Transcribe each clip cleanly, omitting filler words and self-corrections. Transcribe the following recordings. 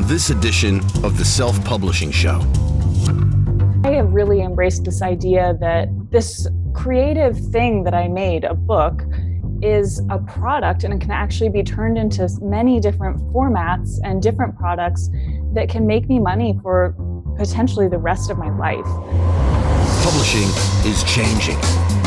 on this edition of the Self-Publishing Show. I have really embraced this idea that this creative thing that I made, a book, is a product and it can actually be turned into many different formats and different products that can make me money for potentially the rest of my life. Publishing is changing.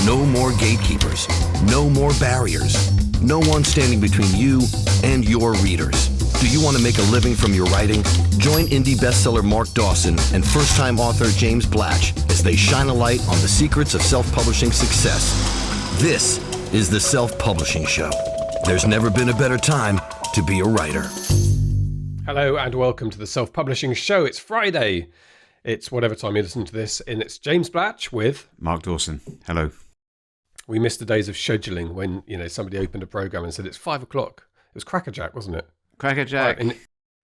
No more gatekeepers, no more barriers, no one standing between you and your readers. Do you want to make a living from your writing? Join indie bestseller Mark Dawson and first-time author James Blatch as they shine a light on the secrets of self-publishing success. This is the Self-Publishing Show. There's never been a better time to be a writer. Hello and welcome to the Self-Publishing Show. It's Friday. It's whatever time you listen to this, and it's James Blatch with Mark Dawson. Hello. We missed the days of scheduling when somebody opened a program and said it's 5 o'clock. It was Crackerjack, wasn't it? Crackerjack.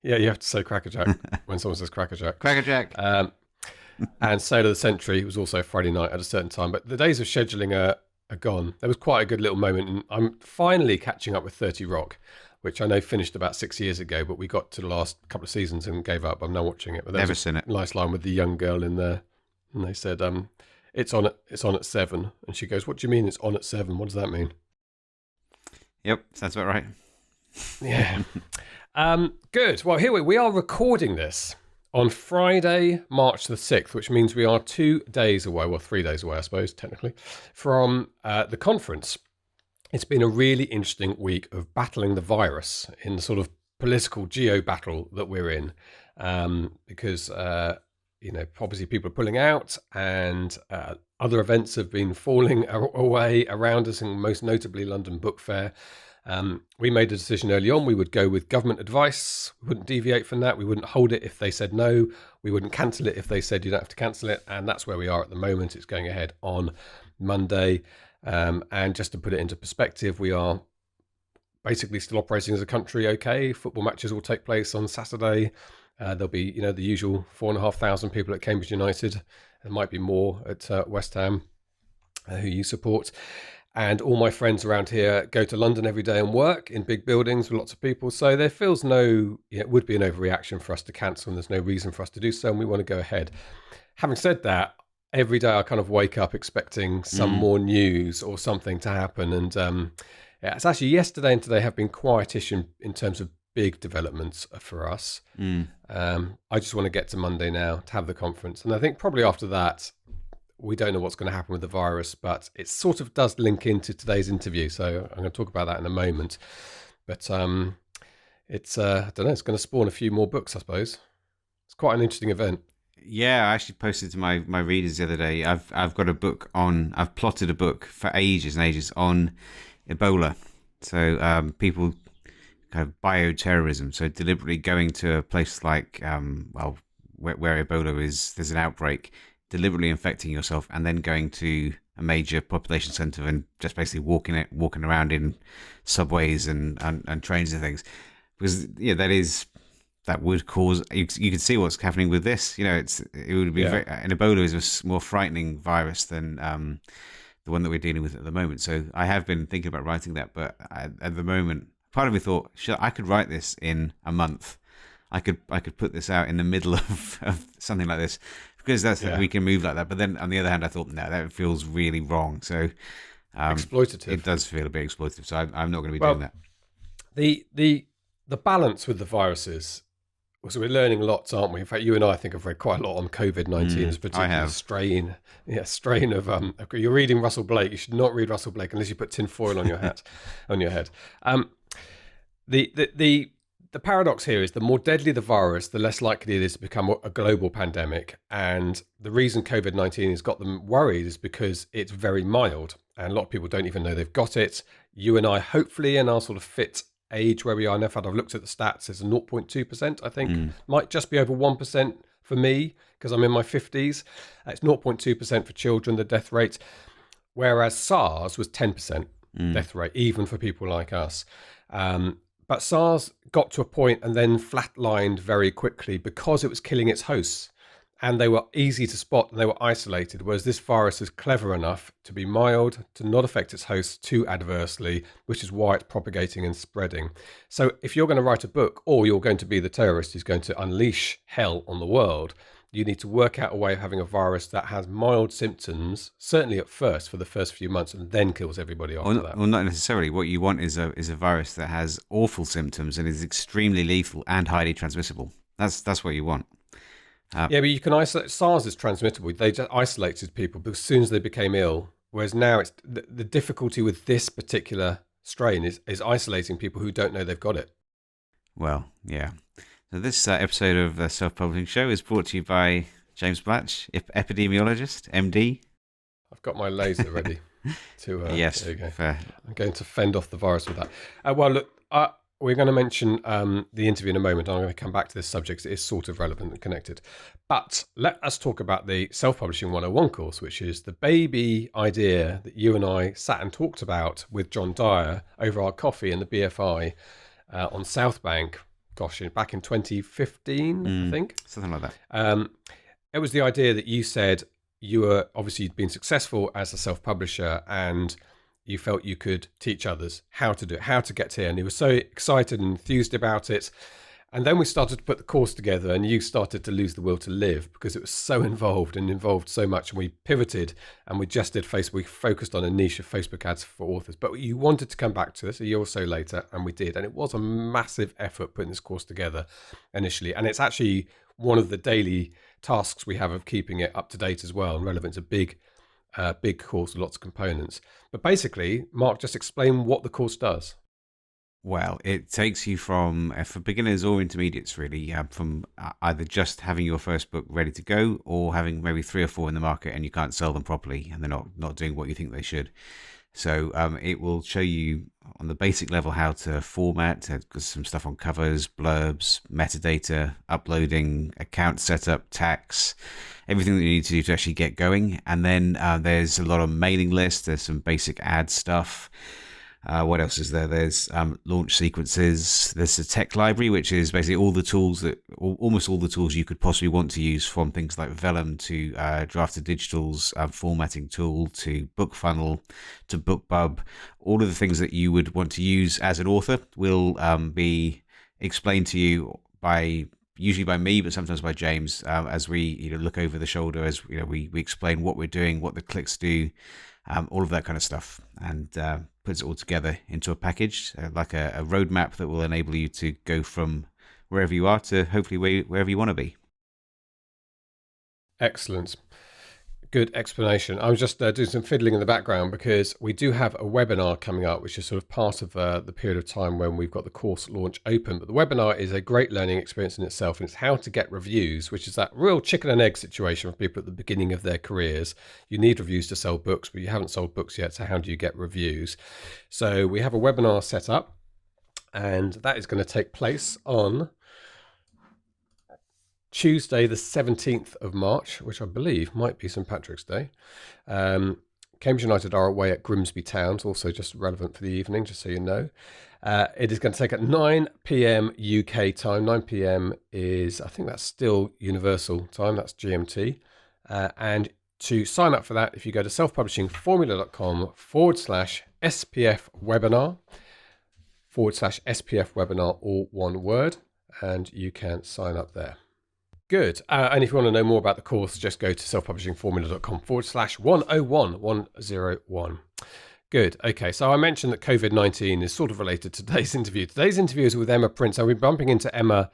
Yeah, you have to say Crackerjack when someone says Crackerjack. Crackerjack. And Sale of the Century was also Friday night at a certain time. But the days of scheduling are gone. There was quite a good little moment, and I'm finally catching up with 30 Rock, which I know finished about 6 years ago, but we got to the last couple of seasons and gave up. I'm now watching it. But Never seen it. Nice line with the young girl in there, and they said, "It's on at 7," and she goes, "What do you mean it's on at 7? What does that mean?" Yep, sounds about right. Yeah. Good. Well, here we are recording this on Friday, March the 6th, which means we are 2 days away, well, 3 days away, I suppose, technically, from the conference. It's been a really interesting week of battling the virus in the sort of political geo battle that we're in, because, obviously people are pulling out and other events have been falling away around us, and most notably London Book Fair. We made a decision early on. We would go with government advice. We wouldn't deviate from that. We wouldn't hold it if they said no. We wouldn't cancel it if they said you don't have to cancel it. And that's where we are at the moment. It's going ahead on Monday. And just to put it into perspective, we are basically still operating as a country okay. Football matches will take place on Saturday. There'll be, the usual 4,500 people at Cambridge United. There might be more at West Ham, who you support. And all my friends around here go to London every day and work in big buildings with lots of people. So there feels it would be an overreaction for us to cancel, and there's no reason for us to do so, and we want to go ahead. Having said that, every day I kind of wake up expecting some more news or something to happen. And it's actually yesterday and today have been quietish in terms of big developments for us. I just want to get to Monday now to have the conference. And I think probably after that, we don't know what's going to happen with the virus, but it sort of does link into today's interview. So I'm going to talk about that in a moment. But it's, I don't know, it's going to spawn a few more books, I suppose. It's quite an interesting event. Yeah, I actually posted to my readers the other day. I've got a book I've plotted a book for ages and ages on Ebola. So people kind of bioterrorism. So deliberately going to a place like, where Ebola is, there's an outbreak, deliberately infecting yourself and then going to a major population center and just basically walking around in subways and trains and things, because that would cause, you can see what's happening with this. It would be and Ebola is a more frightening virus than the one that we're dealing with at the moment. So I have been thinking about writing that, but at the moment, part of me thought, I could write this in a month. I could put this out in the middle of something like this, because we can move like that. But then on the other hand, I thought, no, that feels really wrong. So exploitative. It does feel a bit exploitative. So I'm not going to be doing that. The balance with the viruses. So we're learning lots, aren't we? In fact, you and I think have read quite a lot on COVID-19, as particular strain. Yeah, strain of. You're reading Russell Blake. You should not read Russell Blake unless you put tin foil on your hat, on your head. The paradox here is the more deadly the virus, the less likely it is to become a global pandemic. And the reason COVID-19 has got them worried is because it's very mild. And a lot of people don't even know they've got it. You and I, hopefully, in our sort of fit age where we are now, in fact, I've looked at the stats, it's a 0.2%, I think. Might just be over 1% for me, because I'm in my 50s. It's 0.2% for children, the death rate. Whereas SARS was 10% death rate, even for people like us. But SARS got to a point and then flatlined very quickly because it was killing its hosts. and they were easy to spot and they were isolated, whereas this virus is clever enough to be mild, to not affect its hosts too adversely, which is why it's propagating and spreading. So if you're going to write a book, or you're going to be the terrorist who's going to unleash hell on the world, you need to work out a way of having a virus that has mild symptoms, certainly at first, for the first few months, and then kills everybody after that. Well, not necessarily. What you want is a virus that has awful symptoms and is extremely lethal and highly transmissible. That's what you want. Yeah, but you can isolate. SARS is transmittable. They just isolated people as soon as they became ill. Whereas now, it's the difficulty with this particular strain is isolating people who don't know they've got it. Well, yeah. So this episode of the Self-Publishing Show is brought to you by James Blatch, epidemiologist, MD. I've got my laser ready to. Yes, there you go. fair. I'm going to fend off the virus with that. Well, look, we're going to mention the interview in a moment. I'm going to come back to this subject. It is sort of relevant and connected. But let us talk about the Self-Publishing 101 course, which is the baby idea that you and I sat and talked about with John Dyer over our coffee in the BFI on South Bank. Gosh, back in 2015, I think. Something like that. It was the idea that you said you were, obviously you'd been successful as a self-publisher and you felt you could teach others how to do it, how to get here. And you were so excited and enthused about it. And then we started to put the course together and you started to lose the will to live because it was so involved so much. And we pivoted and we just did Facebook. We focused on a niche of Facebook ads for authors. But you wanted to come back to this a year or so later, and we did. And it was a massive effort putting this course together initially. And it's actually one of the daily tasks we have of keeping it up to date as well and relevant. It's a big course with lots of components. But basically, Mark, just explain what the course does. Well, it takes you from, for beginners or intermediates really, from either just having your first book ready to go or having maybe 3 or 4 in the market and you can't sell them properly and they're not doing what you think they should. So it will show you on the basic level how to format, some stuff on covers, blurbs, metadata, uploading, account setup, tax, everything that you need to do to actually get going. And then there's a lot of mailing lists, there's some basic ad stuff. What else is there? There's launch sequences. There's a tech library, which is basically all the tools almost all the tools you could possibly want to use, from things like Vellum to Draft2Digital's formatting tool to BookFunnel to BookBub. All of the things that you would want to use as an author will be explained to you usually by me, but sometimes by James, as we look over the shoulder, as we explain what we're doing, what the clicks do, all of that kind of stuff, and puts it all together into a package, like a roadmap that will enable you to go from wherever you are to hopefully wherever you want to be. Excellent. Good explanation. I was just doing some fiddling in the background because we do have a webinar coming up, which is sort of part of the period of time when we've got the course launch open. But the webinar is a great learning experience in itself, and it's how to get reviews, which is that real chicken and egg situation for people at the beginning of their careers. You need reviews to sell books, but you haven't sold books yet, so how do you get reviews? So we have a webinar set up, and that is going to take place on Tuesday, the 17th of March, which I believe might be St. Patrick's Day. Cambridge United are away at Grimsby Town, also just relevant for the evening, just so you know. It is going to take at 9 p.m. UK time. 9 p.m. is, I think that's still universal time, that's GMT. And to sign up for that, if you go to selfpublishingformula.com/SPF webinar, all one word, and you can sign up there. Good. And if you want to know more about the course, just go to selfpublishingformula.com/101. Good. Okay. So I mentioned that COVID-19 is sort of related to today's interview. Today's interview is with Emma Prince. I've been bumping into Emma.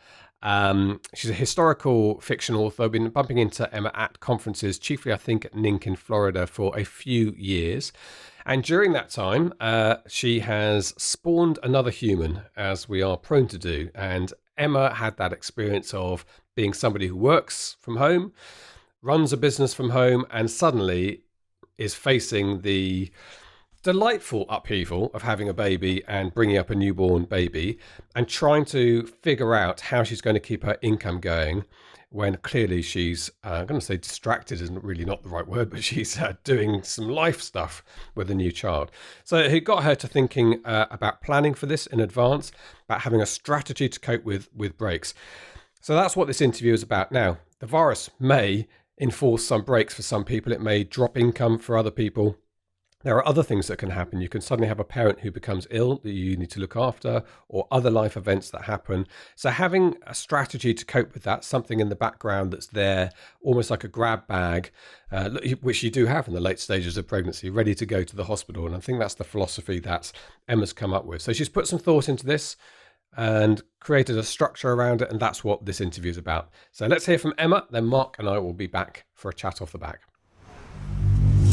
She's a historical fiction author. I've been bumping into Emma at conferences, chiefly, I think, at NINC in Florida for a few years. And during that time, she has spawned another human, as we are prone to do. And Emma had that experience of being somebody who works from home, runs a business from home, and suddenly is facing the delightful upheaval of having a baby and bringing up a newborn baby and trying to figure out how she's going to keep her income going when clearly she's, I'm going to say distracted isn't really not the right word, but she's doing some life stuff with a new child. So it got her to thinking about planning for this in advance, about having a strategy to cope with breaks. So that's what this interview is about. Now, the virus may enforce some breaks for some people. It may drop income for other people. There are other things that can happen. You can suddenly have a parent who becomes ill that you need to look after, or other life events that happen. So having a strategy to cope with that, something in the background that's there, almost like a grab bag, which you do have in the late stages of pregnancy, ready to go to the hospital. And I think that's the philosophy that Emma's come up with. So she's put some thought into this and created a structure around it. And that's what this interview is about. So let's hear from Emma, then Mark and I will be back for a chat off the back.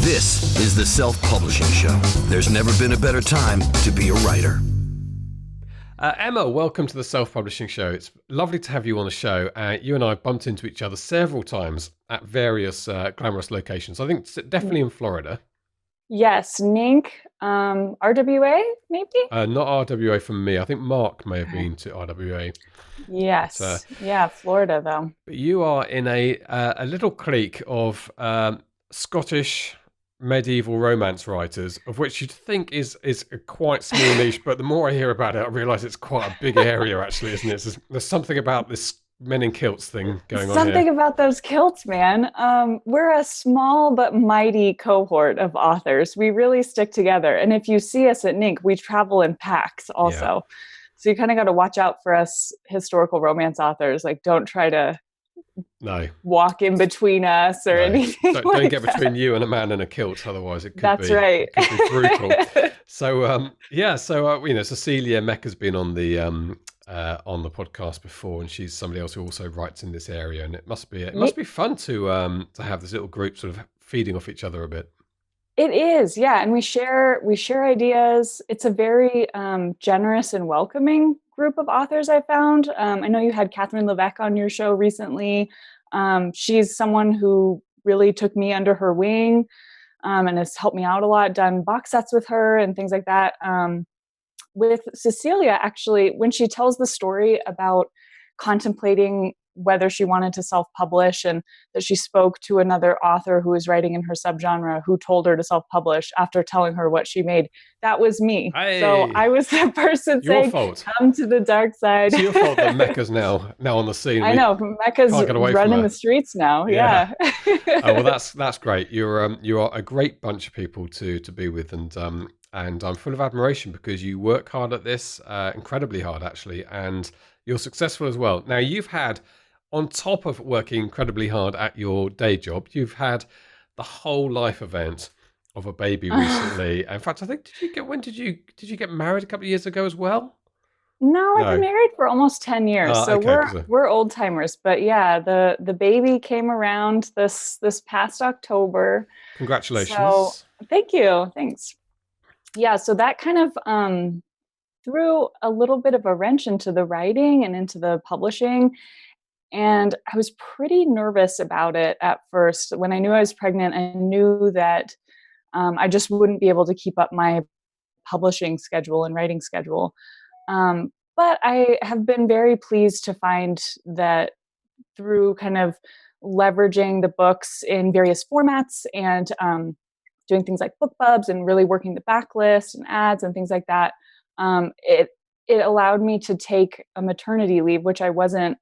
This is the Self-Publishing Show. There's never been a better time to be a writer. Emma, welcome to the Self-Publishing Show. It's lovely to have you on the show. You and I have bumped into each other several times at various glamorous locations. I think definitely in Florida. Yes, NINC, RWA, maybe? Not RWA from me. I think Mark may have been to RWA. Yes. But, yeah, Florida, though. But you are in a little clique of Scottish medieval romance writers, of which you'd think is a quite small niche, but the more I hear about it, I realise it's quite a big area, actually, isn't it? There's something about this men in kilts thing going on here. Something about those kilts, man. We're a small but mighty cohort of authors. We really stick together. And if you see us at NINC, we travel in packs also. Yeah. So you kind of got to watch out for us historical romance authors. Like, don't try to walk in between us or anything. Don't get between you and a man in a kilt, otherwise it could That's right. It could be brutal. So Cecilia Meck has been on the podcast before, and she's somebody else who also writes in this area, and it must be fun to have this little group sort of feeding off each other a bit. It is, yeah, and we share ideas. It's a very generous and welcoming group of authors, I found. I know you had Catherine Levesque on your show recently. She's someone who really took me under her wing and has helped me out a lot, done box sets with her and things like that. With Cecilia, actually, when she tells the story about contemplating whether she wanted to self-publish, and that she spoke to another author who was writing in her subgenre who told her to self-publish after telling her what she made, that was me. Hey, so I was the person saying, come to the dark side. It's your fault that Mecca's now on the scene. I know, Mecca's running the streets now. Yeah. Well, that's great. You are a great bunch of people to be with, and I'm full of admiration because you work hard at this, incredibly hard actually, and you're successful as well. Now, you've had, on top of working incredibly hard at your day job, you've had the whole life event of a baby recently. In fact, I think did you get married a couple of years ago as well? No, I've been married for almost 10 years. So okay, we're old timers. But yeah, the baby came around this past October. Congratulations. So, thank you. Thanks. Yeah, so that kind of threw a little bit of a wrench into the writing and into the publishing. And I was pretty nervous about it at first. When I knew I was pregnant, I knew that I just wouldn't be able to keep up my publishing schedule and writing schedule. But I have been very pleased to find that through kind of leveraging the books in various formats and doing things like BookBubs and really working the backlist and ads and things like that, it allowed me to take a maternity leave, which I wasn't,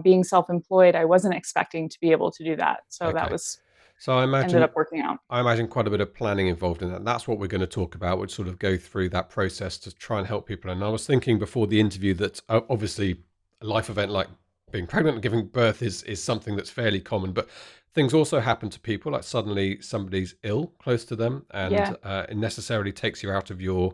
being self-employed, I wasn't expecting to be able to do that. So that was, so I imagine, ended up working out. I imagine quite a bit of planning involved in that. That's what we're going to talk about. We'll sort of go through that process to try and help people. And I was thinking before the interview that obviously a life event like being pregnant and giving birth is something that's fairly common, but things also happen to people, like suddenly somebody's ill close to them, and it necessarily takes you out of your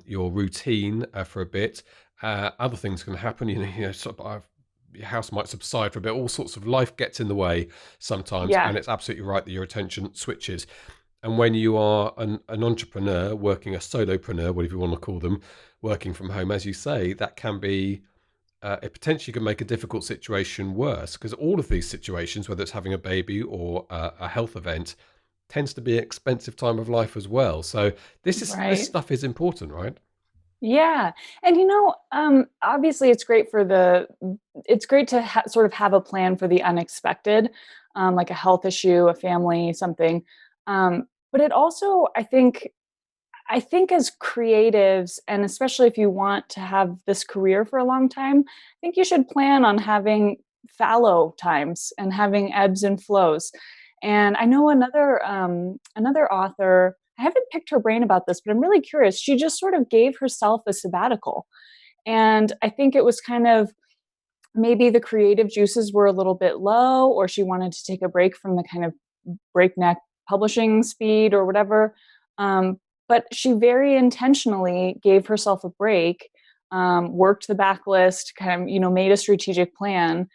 routine for a bit. Other things can happen, your house might subside for a bit, all sorts of life gets in the way sometimes, and it's absolutely right that your attention switches. And when you are an entrepreneur, working a solopreneur, whatever you want to call them, working from home, as you say, that can be, it potentially can make a difficult situation worse, because all of these situations, whether it's having a baby or a health event, tends to be an expensive time of life as well. So this stuff is important, right? Yeah. And, obviously it's great to sort of have a plan for the unexpected, like a health issue, a family, something. But it also, I think, I think as creatives, and especially if you want to have this career for a long time, I think you should plan on having fallow times and having ebbs and flows. And I know another author. I haven't picked her brain about this, but I'm really curious. She just sort of gave herself a sabbatical, and I think it was kind of maybe the creative juices were a little bit low, or she wanted to take a break from the kind of breakneck publishing speed or whatever. But she very intentionally gave herself a break, worked the backlist, kind of, made a strategic plan,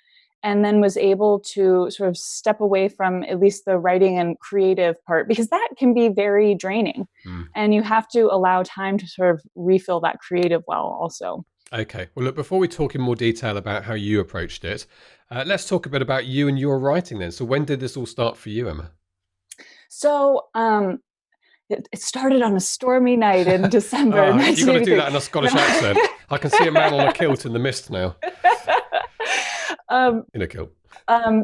and then was able to sort of step away from at least the writing and creative part, because that can be very draining. And you have to allow time to sort of refill that creative well also. Okay. Well, look, before we talk in more detail about how you approached it, let's talk a bit about you and your writing then. So when did this all start for you, Emma? So it started on a stormy night in December. You're going to do that in a Scottish accent. I can see a man on a kilt in the mist now. In a kilt.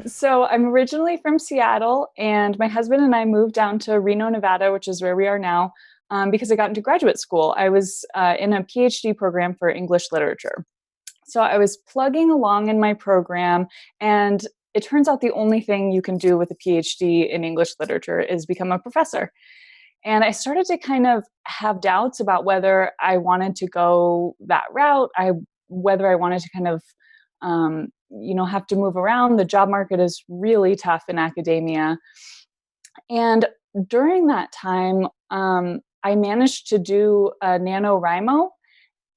So I'm originally from Seattle, and my husband and I moved down to Reno, Nevada, which is where we are now, because I got into graduate school. I was in a PhD program for English literature. So I was plugging along in my program, and it turns out the only thing you can do with a PhD in English literature is become a professor. And I started to kind of have doubts about whether I wanted to go that route, whether I wanted to kind of have to move around. The job market is really tough in academia. And during that time, I managed to do a NaNoWriMo,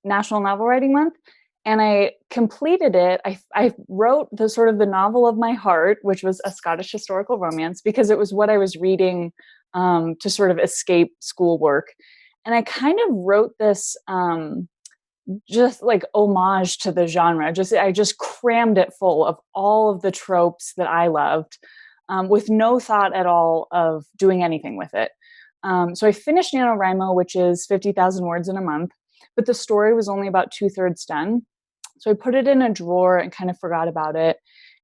National Novel Writing Month, and I completed it. I wrote the sort of the novel of my heart, which was a Scottish historical romance, because it was what I was reading to sort of escape schoolwork. And I kind of wrote this just like homage to the genre. I just crammed it full of all of the tropes that I loved, with no thought at all of doing anything with it. So I finished NaNoWriMo, which is 50,000 words in a month, but the story was only about 2/3 done. So I put it in a drawer and kind of forgot about it.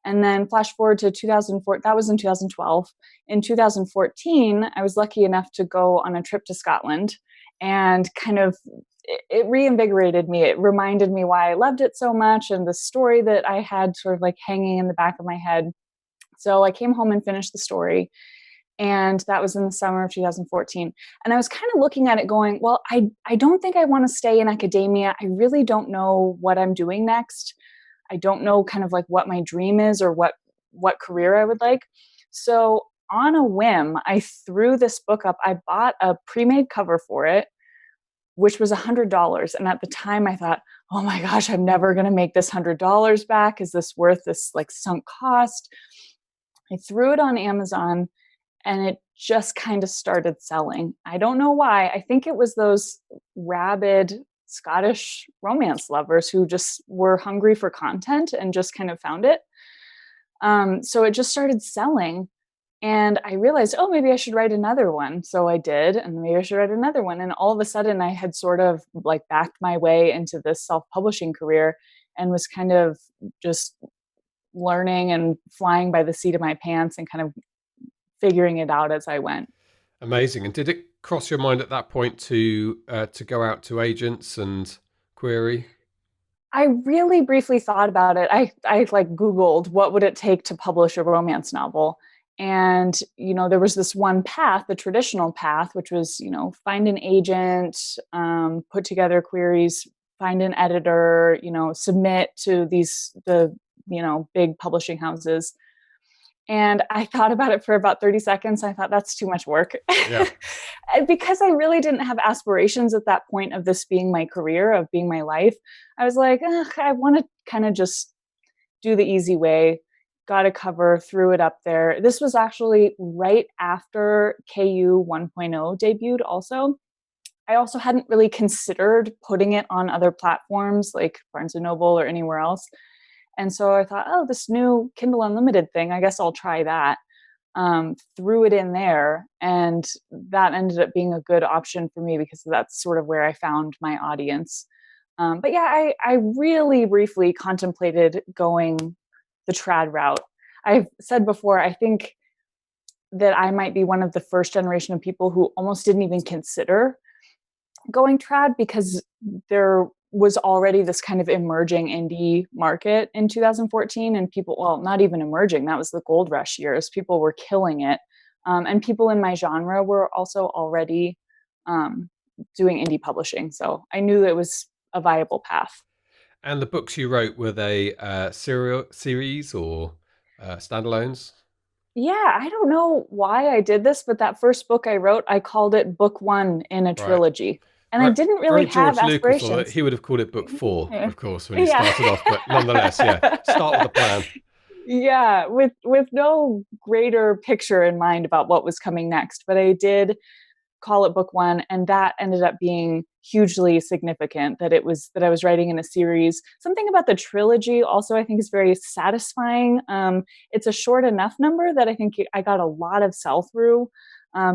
And then flash forward to 2004, that was in 2012. In 2014, I was lucky enough to go on a trip to Scotland, and kind of it reinvigorated me. It reminded me why I loved it so much, and the story that I had sort of like hanging in the back of my head. So I came home and finished the story. And that was in the summer of 2014. And I was kind of looking at it going, well, I don't think I want to stay in academia. I really don't know what I'm doing next. I don't know kind of like what my dream is, or what career I would like. So on a whim, I threw this book up. I bought a pre-made cover for it, which was $100. And at the time I thought, oh my gosh, I'm never going to make this $100 back. Is this worth this like sunk cost? I threw it on Amazon, and it just kind of started selling. I don't know why. I think it was those rabid Scottish romance lovers who just were hungry for content and just kind of found it. So it just started selling. And I realized, oh, maybe I should write another one. So I did, and maybe I should write another one. And all of a sudden I had sort of like backed my way into this self-publishing career, and was kind of just learning and flying by the seat of my pants and kind of figuring it out as I went. Amazing. And did it cross your mind at that point to go out to agents and query? I really briefly thought about it. I like Googled what would it take to publish a romance novel. And, there was this one path, the traditional path, which was, find an agent, put together queries, find an editor, submit to the big publishing houses. And I thought about it for about 30 seconds. I thought, that's too much work. Yeah. Because I really didn't have aspirations at that point of this being my career, of being my life. I was like, I want to kind of just do the easy way. Got a cover, threw it up there. This was actually right after KU 1.0 debuted also. I also hadn't really considered putting it on other platforms like Barnes & Noble or anywhere else. And so I thought, oh, this new Kindle Unlimited thing, I guess I'll try that. Threw it in there, and that ended up being a good option for me, because that's sort of where I found my audience. But yeah, I really briefly contemplated going the trad route. I've said before, I think that I might be one of the first generation of people who almost didn't even consider going trad because there was already this kind of emerging indie market in 2014, and people, well, not even emerging, that was the gold rush years. People were killing it. And people in my genre were also already doing indie publishing. So I knew it was a viable path. And the books you wrote, were they serial series or standalones? Yeah, I don't know why I did this, but that first book I wrote, I called it book 1 in a Right. trilogy. And I didn't really Very have George Lucas, although aspirations. he would have called it book 4, Yeah. of course, when he started off. But nonetheless, yeah, start with the plan. Yeah, with no greater picture in mind about what was coming next. But I did call it book 1, and that ended up being hugely significant, that I was writing in a series. Something about the trilogy also I think is very satisfying. It's a short enough number that I think I got a lot of sell through.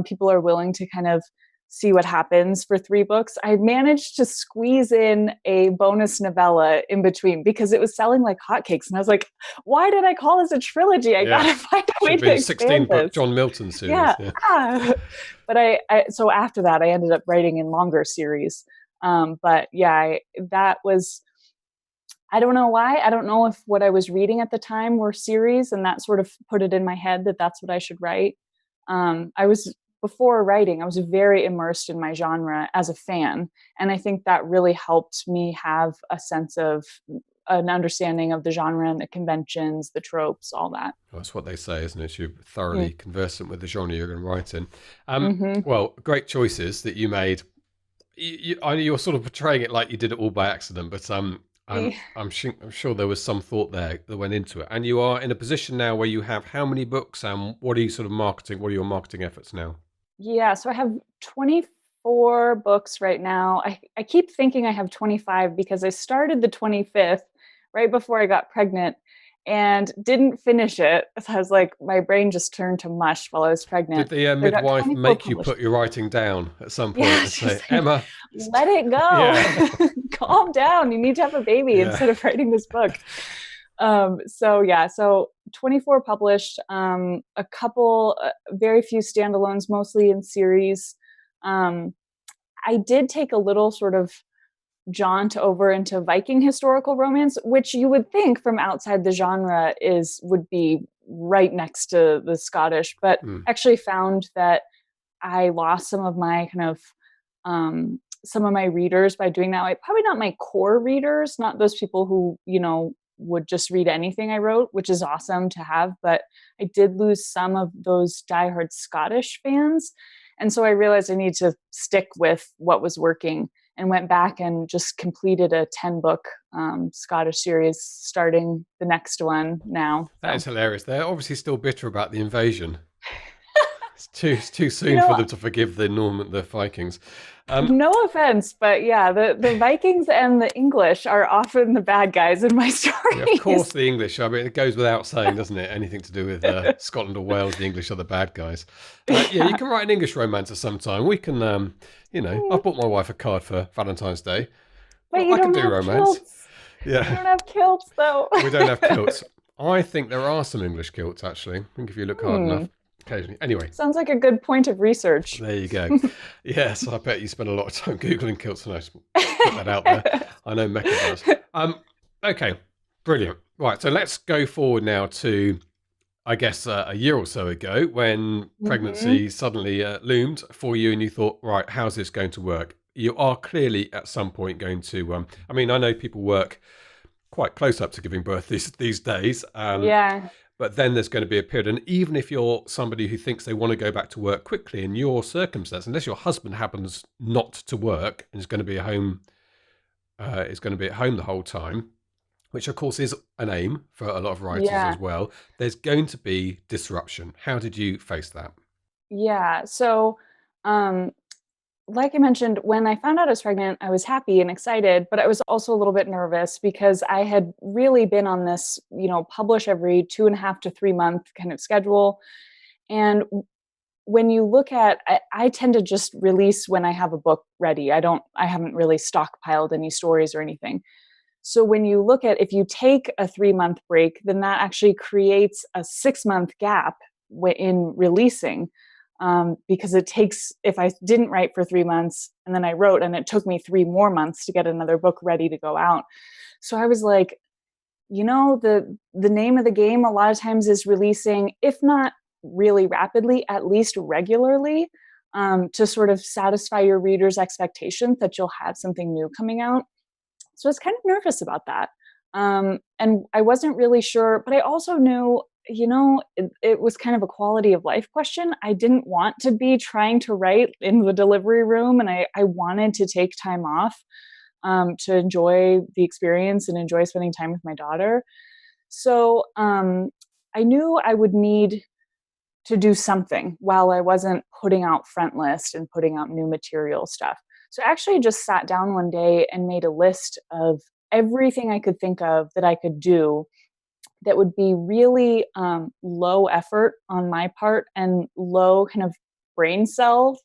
People are willing to kind of see what happens for 3 books. I managed to squeeze in a bonus novella in between because it was selling like hotcakes. And I was like, why did I call this a trilogy? I gotta find a way to expand this. 16-book John Milton series. Yeah. But so after that, I ended up writing in longer series. But yeah, that was, I don't know why. I don't know if what I was reading at the time were series, and that sort of put it in my head that that's what I should write. Before writing, I was very immersed in my genre as a fan. And I think that really helped me have a sense of an understanding of the genre and the conventions, the tropes, all that. Well, that's what they say, isn't it? You're thoroughly conversant with the genre you're going to write in. Mm-hmm. Well, great choices that you made. You're sort of portraying it like you did it all by accident, but I'm sure there was some thought there that went into it. And you are in a position now where you have how many books, and what are you sort of marketing? What are your marketing efforts now? Yeah, so I have 24 books right now. I keep thinking I have 25 because I started the 25th right before I got pregnant and didn't finish it. So I was like, my brain just turned to mush while I was pregnant. Did the midwife make you put your writing down at some point and say, like, Emma, let it go. Calm down. You need to have a baby instead of writing this book. So 24 published, a couple, very few standalones, mostly in series. I did take a little sort of jaunt over into Viking historical romance, which you would think from outside the genre would be right next to the Scottish, but actually found that I lost some of my kind of some of my readers by doing that. Like, probably not my core readers, not those people who, would just read anything I wrote, which is awesome to have. But I did lose some of those diehard Scottish fans. And so I realized I need to stick with what was working, and went back and just completed a 10-book Scottish series, starting the next one now. That is hilarious. They're obviously still bitter about the invasion. It's too soon for them to forgive the Vikings. No offense, but yeah, the Vikings and the English are often the bad guys in my stories. Yeah, of course, the English. I mean, it goes without saying, doesn't it? Anything to do with Scotland or Wales, the English are the bad guys. You can write an English romance at some time. We can, I've bought my wife a card for Valentine's Day. But you don't have kilts. Yeah. You don't have kilts, though. We don't have kilts. I think there are some English kilts, actually. I think if you look hard enough. Occasionally. Anyway. Sounds like a good point of research. There you go. Yes, I bet you spend a lot of time Googling kilts, and I just put that out there. I know Mecca does. Okay, brilliant. Right, so let's go forward now to, I guess, a year or so ago, when pregnancy suddenly loomed for you, and you thought, right, how's this going to work? You are clearly at some point going to, I know people work quite close up to giving birth these days. But then there's going to be a period. And even if you're somebody who thinks they want to go back to work quickly, in your circumstance, unless your husband happens not to work and is going to be at home, the whole time, which of course is an aim for a lot of writers as well, there's going to be disruption. How did you face that? Yeah. So, like I mentioned, when I found out I was pregnant, I was happy and excited, but I was also a little bit nervous because I had really been on this, publish every 2.5 to 3 month kind of schedule. And when you look at, I tend to just release when I have a book ready. I haven't really stockpiled any stories or anything. So when you look at, if you take a 3-month break, then that actually creates a 6-month gap in releasing. because it takes, if I didn't write for 3 months and then I wrote, and it took me 3 more months to get another book ready to go out. So I was like, the name of the game a lot of times is releasing, if not really rapidly, at least regularly, to sort of satisfy your readers' expectations that you'll have something new coming out. So I was kind of nervous about that. And I wasn't really sure, but I also knew, it was kind of a quality of life question. I didn't want to be trying to write in the delivery room, and I wanted to take time off to enjoy the experience and enjoy spending time with my daughter. So I knew I would need to do something while I wasn't putting out front list and putting out new material stuff. So I actually just sat down one day and made a list of everything I could think of that I could do that would be really low effort on my part and low kind of brain cells,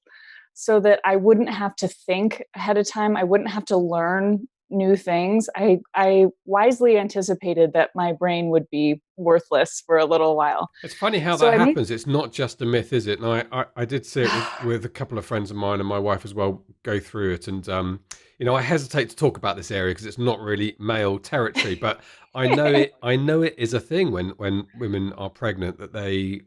so that I wouldn't have to think ahead of time. I wouldn't have to learn new things. I wisely anticipated that my brain would be worthless for a little while. It's funny how So that happens. It's not just a myth, is it? And I did see it with a couple of friends of mine and my wife as well go through it. And, I hesitate to talk about this area because it's not really male territory, but I know it is a thing when women are pregnant, that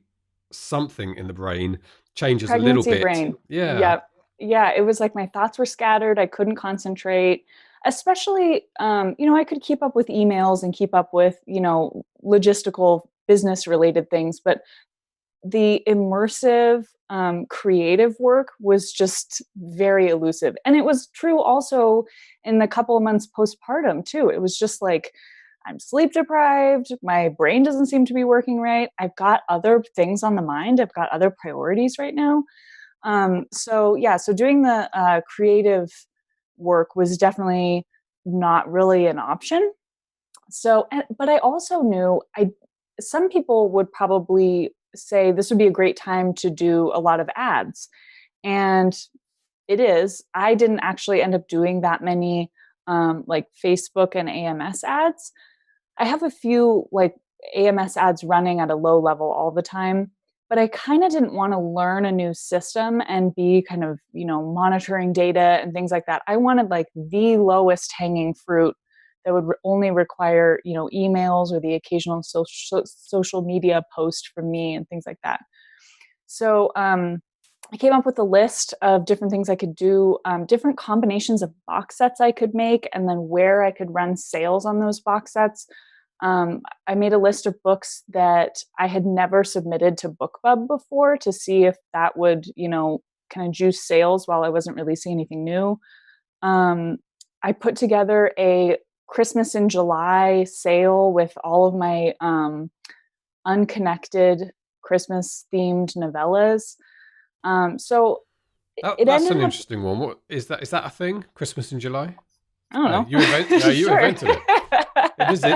something in the brain changes a little Pregnancy bit. brain. Yeah. Yep. Yeah. It was like my thoughts were scattered. I couldn't concentrate, especially, I could keep up with emails and keep up with, logistical business related things, but the immersive, creative work was just very elusive. And it was true also in the couple of months postpartum too. It was just like, I'm sleep deprived. My brain doesn't seem to be working right. I've got other things on the mind. I've got other priorities right now. So doing the creative work was definitely not really an option. So, but I also knew some people would probably say this would be a great time to do a lot of ads. And it is. I didn't actually end up doing that many like Facebook and AMS ads. I have a few like AMS ads running at a low level all the time, but I kind of didn't want to learn a new system and be kind of, monitoring data and things like that. I wanted like the lowest hanging fruit that would only require, emails or the occasional social media post from me and things like that. So I came up with a list of different things I could do, different combinations of box sets I could make, and then where I could run sales on those box sets. I made a list of books that I had never submitted to BookBub before to see if that would, kind of juice sales while I wasn't releasing anything new. I put together a Christmas in July sale with all of my unconnected Christmas themed novellas. So that's an interesting one. What is that? Is that a thing? Christmas in July? I don't know. You Sure. invented it.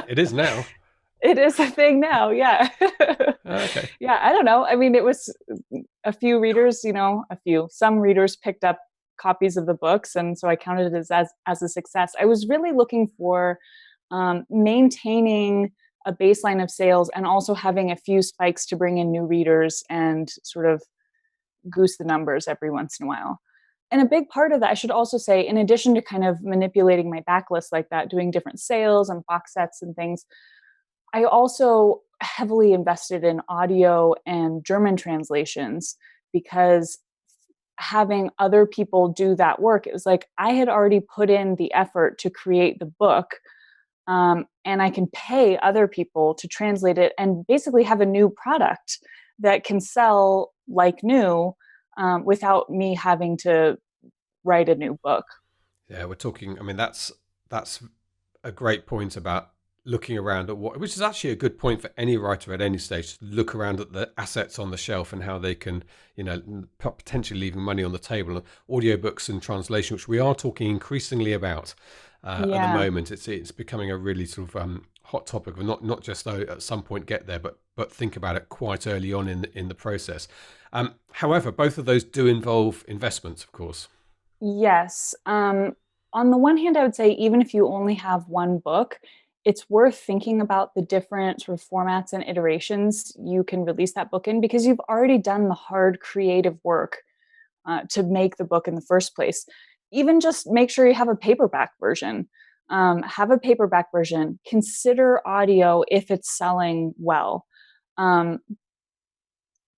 It is now. It is a thing now. Yeah. Okay. Yeah. I don't know. I mean, it was a few readers, some readers picked up copies of the books. And so I counted it as a success. I was really looking for maintaining a baseline of sales and also having a few spikes to bring in new readers and sort of goose the numbers every once in a while. And a big part of that, I should also say, in addition to kind of manipulating my backlist like that, doing different sales and box sets and things, I also heavily invested in audio and German translations, because having other people do that work, it was like I had already put in the effort to create the book, and I can pay other people to translate it and basically have a new product that can sell like new, without me having to write a new book. Yeah, we're talking. I mean, that's a great point about looking around at which is actually a good point for any writer at any stage. To look around at the assets on the shelf and how they can, potentially leaving money on the table. And audiobooks and translation, which we are talking increasingly about at the moment. It's becoming a really sort of hot topic of not just at some point get there, but think about it quite early on in the process. However, both of those do involve investments, of course. Yes. On the one hand, I would say even if you only have one book, it's worth thinking about the different sort of formats and iterations you can release that book in, because you've already done the hard creative work to make the book in the first place. Even just make sure you have a paperback version. Have a paperback version. Consider audio if it's selling well.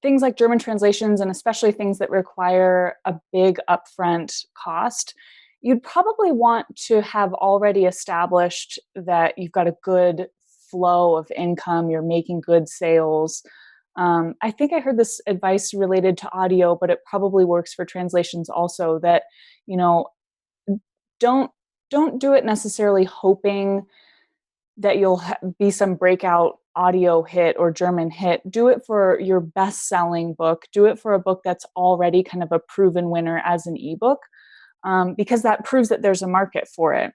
Things like German translations, and especially things that require a big upfront cost, you'd probably want to have already established that you've got a good flow of income, you're making good sales. I think I heard this advice related to audio, but it probably works for translations also, that, you know, don't don't do it necessarily hoping that you'll be some breakout audio hit or German hit. Do it for your best-selling book. Do it for a book that's already kind of a proven winner as an ebook, because that proves that there's a market for it.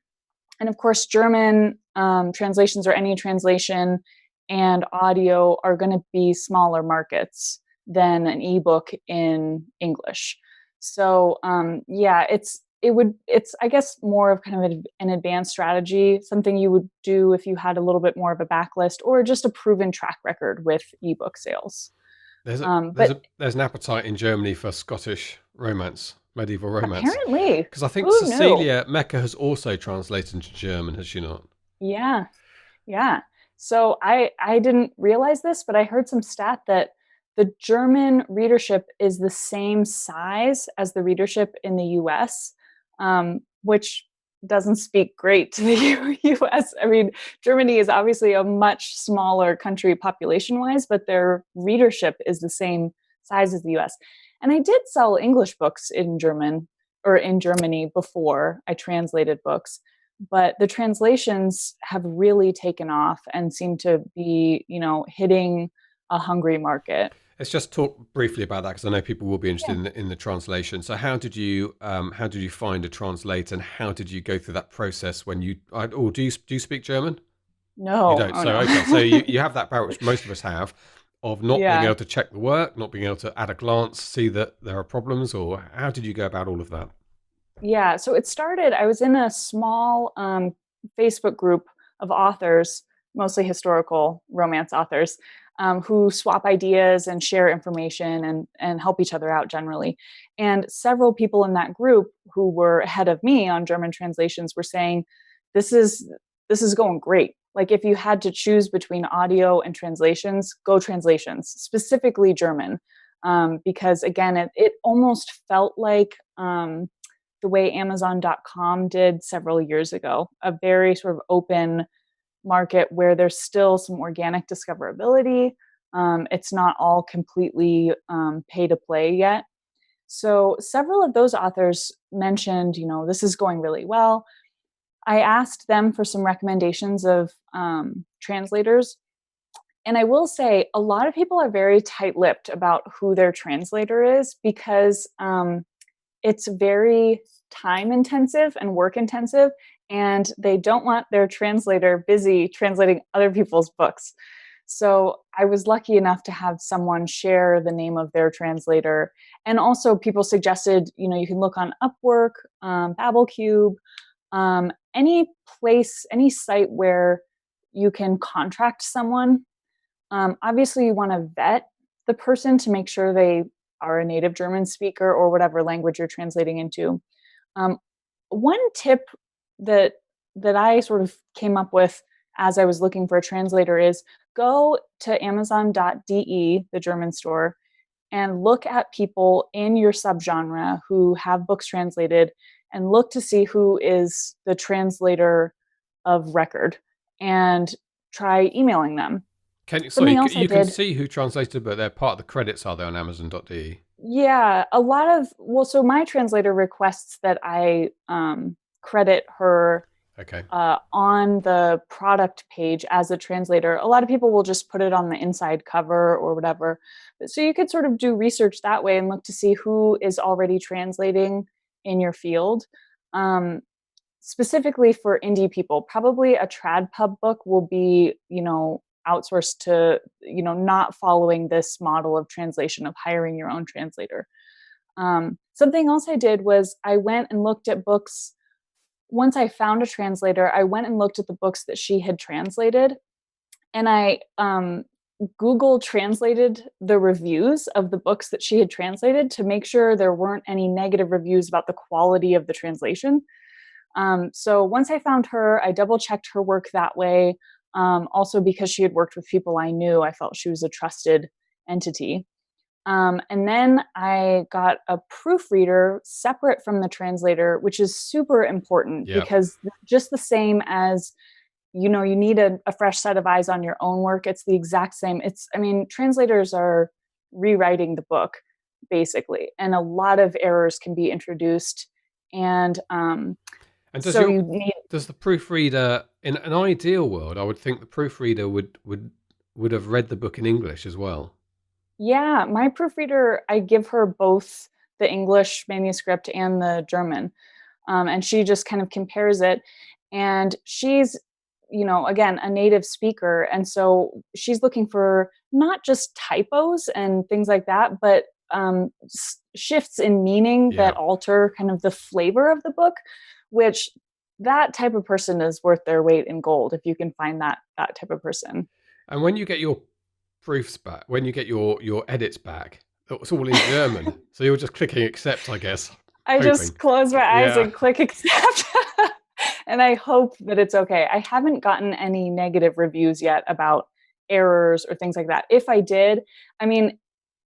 And of course, German translations, or any translation, and audio are going to be smaller markets than an ebook in English. So yeah, it's I guess more of kind of an advanced strategy, something you would do if you had a little bit more of a backlist or just a proven track record with ebook sales. There's there's an appetite in Germany for Scottish romance, medieval romance. Apparently, Because I think who knew? Cecilia Mecca has also translated into German, has she not? Yeah, yeah. So I didn't realize this, but I heard some stat that the German readership is the same size as the readership in the US, which doesn't speak great to the US. I mean, Germany is obviously a much smaller country population-wise, but their readership is the same size as the US. And I did sell English books in German, or in Germany, before I translated books. But the translations have really taken off and seem to be, hitting a hungry market. Let's just talk briefly about that, because I know people will be interested in the translation. So how did you find a translator, and how did you go through that process when you, or do you speak German? No. You don't. Oh, So no. okay. So you have that power, which most of us have, of not being Yeah. able to check the work, not being able to at a glance see that there are problems, or how did you go about all of that? Yeah, so it started, I was in a small Facebook group of authors, mostly historical romance authors, who swap ideas and share information and help each other out generally. And several people in that group who were ahead of me on German translations were saying, this is going great. Like, if you had to choose between audio and translations, go translations, specifically German. Because again, it almost felt like the way Amazon.com did several years ago, a very sort of open market where there's still some organic discoverability. It's not all completely pay to play yet. So several of those authors mentioned, this is going really well. I asked them for some recommendations of translators. And I will say, a lot of people are very tight-lipped about who their translator is, because it's very time intensive and work intensive, and they don't want their translator busy translating other people's books. So I was lucky enough to have someone share the name of their translator. And also people suggested, you can look on Upwork, Babbelcube, any place, any site where you can contract someone. Obviously you want to vet the person to make sure they are a native German speaker or whatever language you're translating into. One tip that I sort of came up with as I was looking for a translator is go to Amazon.de, the German store, and look at people in your subgenre who have books translated, and look to see who is the translator of record, and try emailing them. You can see who translated, but they're part of the credits, are they, on Amazon.de? Yeah, so my translator requests that I credit her on the product page as a translator. A lot of people will just put it on the inside cover or whatever. So you could sort of do research that way and look to see who is already translating in your field. Specifically for indie people, probably a trad pub book will be, outsourced to, not following this model of translation of hiring your own translator. Something else I did was I went and looked at books once I found a translator, I went and looked at the books that she had translated, and I Google translated the reviews of the books that she had translated to make sure there weren't any negative reviews about the quality of the translation. So once I found her, I double checked her work that way. Also because she had worked with people I knew, I felt she was a trusted entity. And then I got a proofreader separate from the translator, which is super important because just the same as, you need a fresh set of eyes on your own work. It's the exact same. Translators are rewriting the book basically, and a lot of errors can be introduced. And does so you need. Does the proofreader, in an ideal world, I would think the proofreader would have read the book in English as well. Yeah, my proofreader, I give her both the English manuscript and the German, and she just kind of compares it. And she's, again, a native speaker, and so she's looking for not just typos and things like that, but shifts in meaning that alter kind of the flavor of the book, which that type of person is worth their weight in gold if you can find that type of person. And when you get your proofs back, when you get your edits back, it's all in German. So you're just clicking accept, I guess. I just close my eyes and click accept. And I hope that it's okay. I haven't gotten any negative reviews yet about errors or things like that. If I did,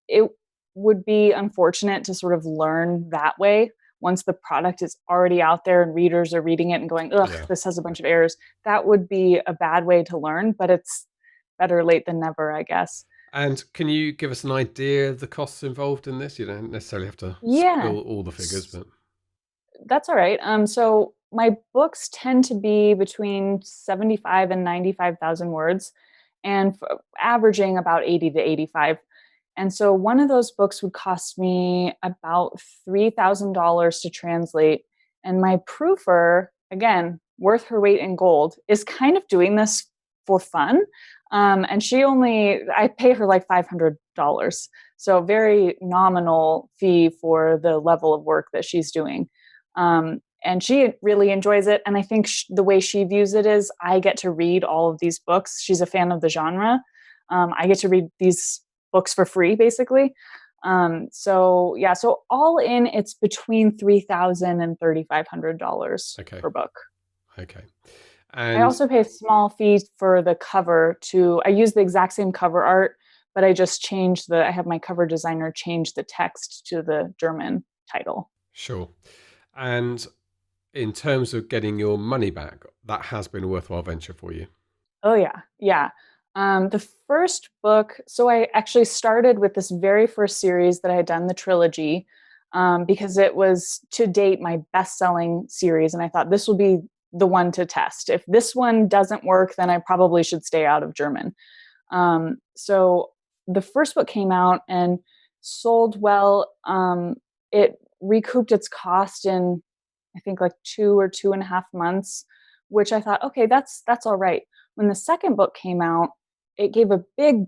it would be unfortunate to sort of learn that way. Once the product is already out there and readers are reading it and going, ugh, this has a bunch of errors, that would be a bad way to learn, but it's better late than never, I guess. And can you give us an idea of the costs involved in this? You don't necessarily have to spill all the figures, but that's all right. So my books tend to be between 75 and 95,000 words, and averaging about 80 to 85. And so one of those books would cost me about $3,000 to translate. And my proofer, again, worth her weight in gold, is kind of doing this for fun. And I pay her like $500. So very nominal fee for the level of work that she's doing. And she really enjoys it. And I think the way she views it is I get to read all of these books. She's a fan of the genre. I get to read these books for free, basically. So all in, it's between $3,000 and $3,500 per book. Okay. And I also pay a small fee for the cover I use the exact same cover art, but I just I have my cover designer change the text to the German title. Sure. And in terms of getting your money back, that has been a worthwhile venture for you. Oh, yeah. Yeah. The first book, so I actually started with this very first series that I had done, the trilogy, because it was to date my best-selling series. And I thought this will be the one to test. If this one doesn't work, then I probably should stay out of German. So the first book came out and sold well. It recouped its cost in, I think, like 2 or 2.5 months, which I thought, okay, that's all right. When the second book came out, it gave a big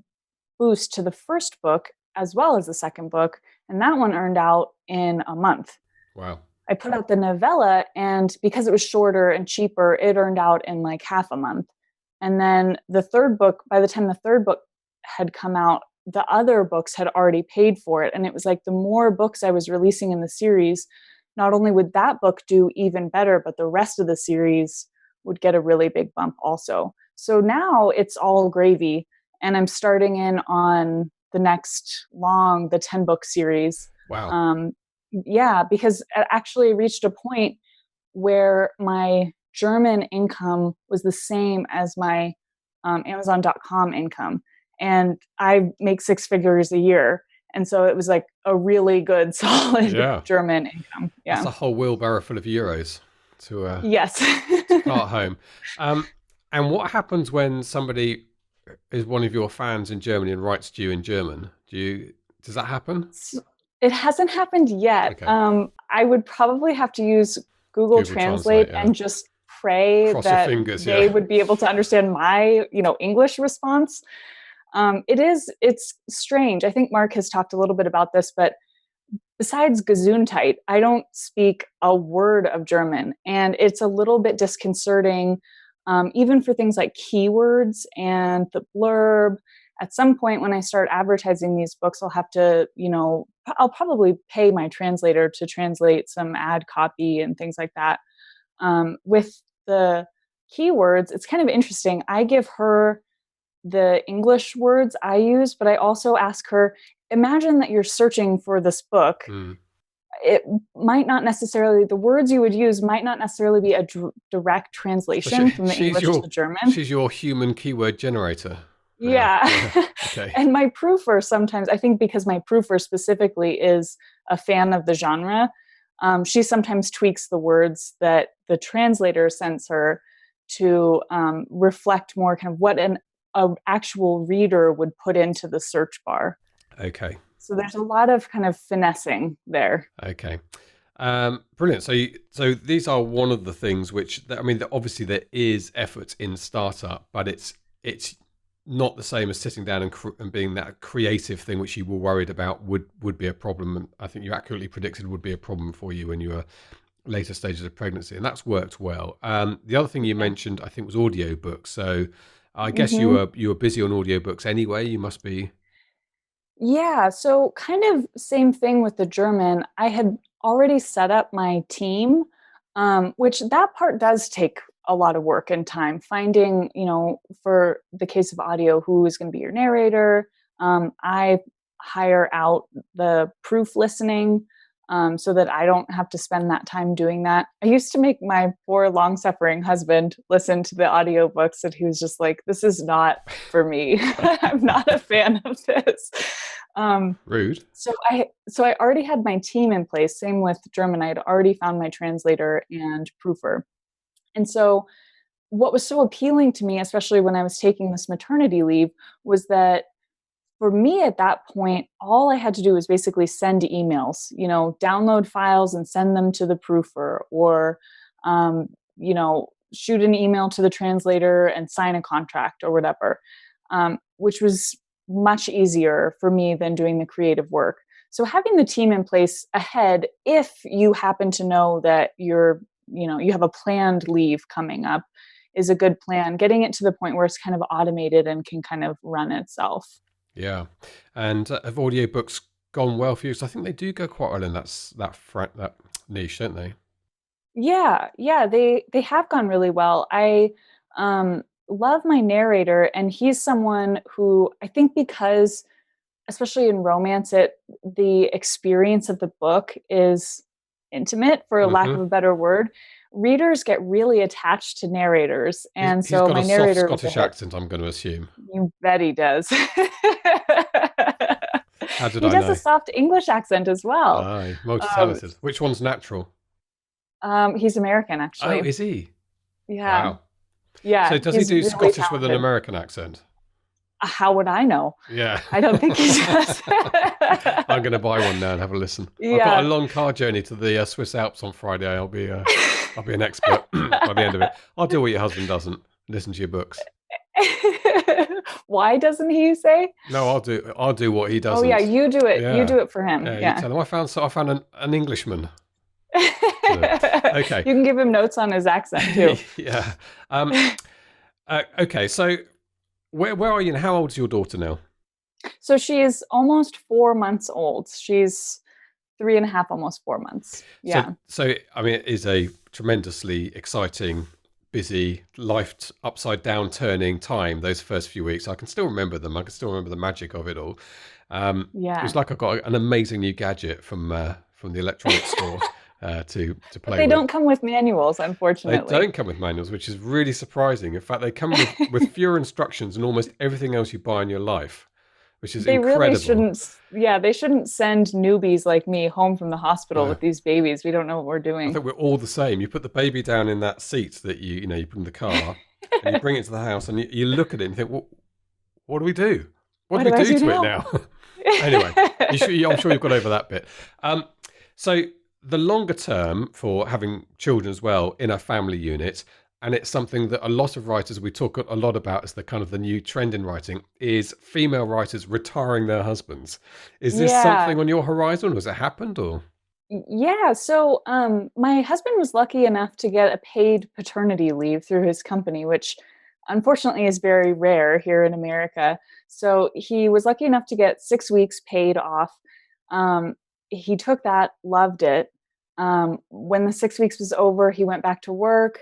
boost to the first book as well as the second book, and that one earned out in a month. Wow. I put out the novella, and because it was shorter and cheaper, it earned out in like half a month. And then the third book, by the time the third book had come out, the other books had already paid for it. And it was like the more books I was releasing in the series, not only would that book do even better, but the rest of the series would get a really big bump also. So now it's all gravy, and I'm starting in on the next the 10-book series. Wow. Because it actually reached a point where my German income was the same as my Amazon.com income. And I make 6 figures a year. And so it was like a really good, solid German income. Yeah. That's a whole wheelbarrow full of euros to yes. to cart home. And what happens when somebody is one of your fans in Germany and writes to you in German? Does that happen? It hasn't happened yet. Okay. I would probably have to use Google Translate and just pray that they would be able to understand my, English response. It's strange. I think Mark has talked a little bit about this, but besides Gesundheit, I don't speak a word of German, and it's a little bit disconcerting, even for things like keywords and the blurb. At some point when I start advertising these books, I'll have to, I'll probably pay my translator to translate some ad copy and things like that. With the keywords, it's kind of interesting. I give her the English words I use, but I also ask her, imagine that you're searching for this book. It might not necessarily, the words you would use might not necessarily be a direct translation from the English to the German. She's your human keyword generator. Yeah. Okay. And my proofer sometimes, I think because my proofer specifically is a fan of the genre, she sometimes tweaks the words that the translator sends her to reflect more kind of what an actual reader would put into the search bar. Okay. So there's a lot of kind of finessing there. Okay. Brilliant. So these are one of the things which, I mean, obviously there is effort in startup, but it's not the same as sitting down and being that creative thing which you were worried about would be a problem. And I think you accurately predicted would be a problem for you when you were later stages of pregnancy, and that's worked well. The other thing you mentioned, I think, was audiobooks. So I guess you were busy on audiobooks anyway. You must be. Yeah, so kind of same thing with the German. I had already set up my team, which that part does take a lot of work and time. Finding, for the case of audio, who is going to be your narrator. I hire out the proof listening so that I don't have to spend that time doing that. I used to make my poor long-suffering husband listen to the audiobooks, and he was just like, this is not for me. I'm not a fan of this. Rude. So I already had my team in place. Same with German. I had already found my translator and proofer. And so what was so appealing to me, especially when I was taking this maternity leave, was that for me at that point, all I had to do was basically send emails, download files and send them to the proofer, or, shoot an email to the translator and sign a contract or whatever, which was much easier for me than doing the creative work. So having the team in place ahead, if you happen to know that you have a planned leave coming up, is a good plan. Getting it to the point where it's kind of automated and can kind of run itself. Yeah. And have audiobooks gone well for you? So I think they do go quite well in that niche, don't they? Yeah, they have gone really well. I love my narrator, and he's someone who I think, because especially in romance, the experience of the book is intimate, for lack of a better word. Readers get really attached to narrators, and He's got my a narrator soft Scottish accent, I'm going to assume. You bet he does. How did he I does know? a soft English accent as well. Aye, multi-talented. Which one's natural? He's American, actually. Oh, is he? Yeah. Wow. Yeah. So does he do really Scottish talented. with an American accent? How would I know? Yeah. I don't think he does. I'm going to buy one now and have a listen. Yeah. I've got a long car journey to the Swiss Alps on Friday. I'll be an expert by the end of it. I'll do what your husband doesn't. Listen to your books. Why doesn't he say? No, I'll do what he doesn't. Oh yeah, you do it. Yeah. You do it for him. Yeah. You tell him I found an Englishman. Okay. You can give him notes on his accent too. Yeah. Okay. So where are you, and how old is your daughter now? So she's almost 4 months old. She's 3.5, almost 4 months. Yeah. So I mean, it is a tremendously exciting, busy, life upside down turning time. Those first few weeks, I can still remember them. I can still remember the magic of it all. It was like I got an amazing new gadget from the electronics store to play but they with. don't come with manuals, unfortunately. They don't come with manuals, which is really surprising. In fact, they come with fewer instructions than almost everything else you buy in your life, which is incredible. Really shouldn't. Yeah, they shouldn't send newbies like me home from the hospital with these babies. We don't know what we're doing. I think we're all the same. You put the baby down in that seat that you put in the car, and you bring it to the house, and you look at it and think, what do we do? What do we do to it now? Anyway, I'm sure you've got over that bit. So the longer term for having children as well in a family unit, and it's something that a lot of writers, we talk a lot about as the kind of the new trend in writing, is female writers retiring their husbands. Is this Yeah. something on your horizon? Has it happened or? Yeah. So my husband was lucky enough to get a paid paternity leave through his company, which unfortunately is very rare here in America. So he was lucky enough to get 6 weeks paid off. Um, he took that, loved it. When the 6 weeks was over, he went back to work,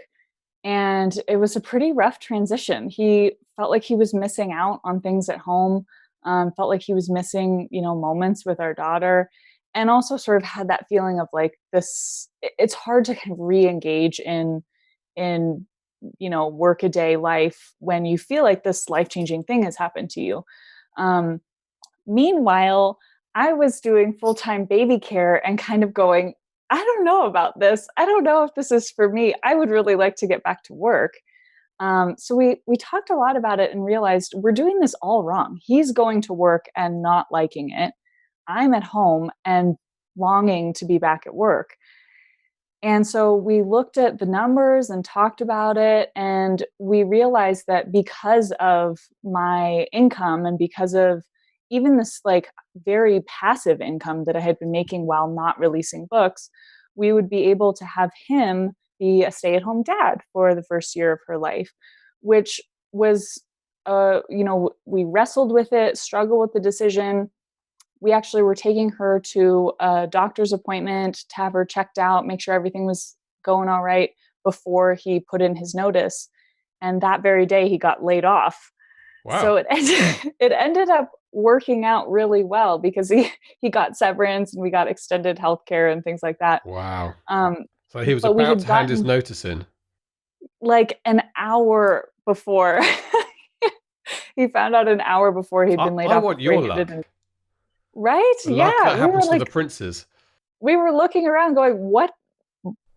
and it was a pretty rough transition. He felt like he was missing out on things at home, felt like he was missing, moments with our daughter, and also sort of had that feeling of like this. It's hard to kind of re-engage in workaday life when you feel like this life-changing thing has happened to you. Um, Meanwhile, I was doing full-time baby care and kind of going, I don't know about this. I don't know if this is for me. I would really like to get back to work. So we talked a lot about it and realized we're doing this all wrong. He's going to work and not liking it. I'm at home and longing to be back at work. And so we looked at the numbers and talked about it. And we realized that because of my income and because of even this like very passive income that I had been making while not releasing books, we would be able to have him be a stay at home dad for the first year of her life, which was, we wrestled with it, struggled with the decision. We actually were taking her to a doctor's appointment to have her checked out, make sure everything was going all right before he put in his notice. And that very day he got laid off. So Wow. it ended up working out really well because he got severance and we got extended healthcare and things like that. Wow. Um, So he was but we about had to hand his gotten notice in. like an hour before. He found out an hour before he'd been laid I off. want Before your he handed luck. in. Right? The luck Yeah. that happens to the princes. We were looking around going, what?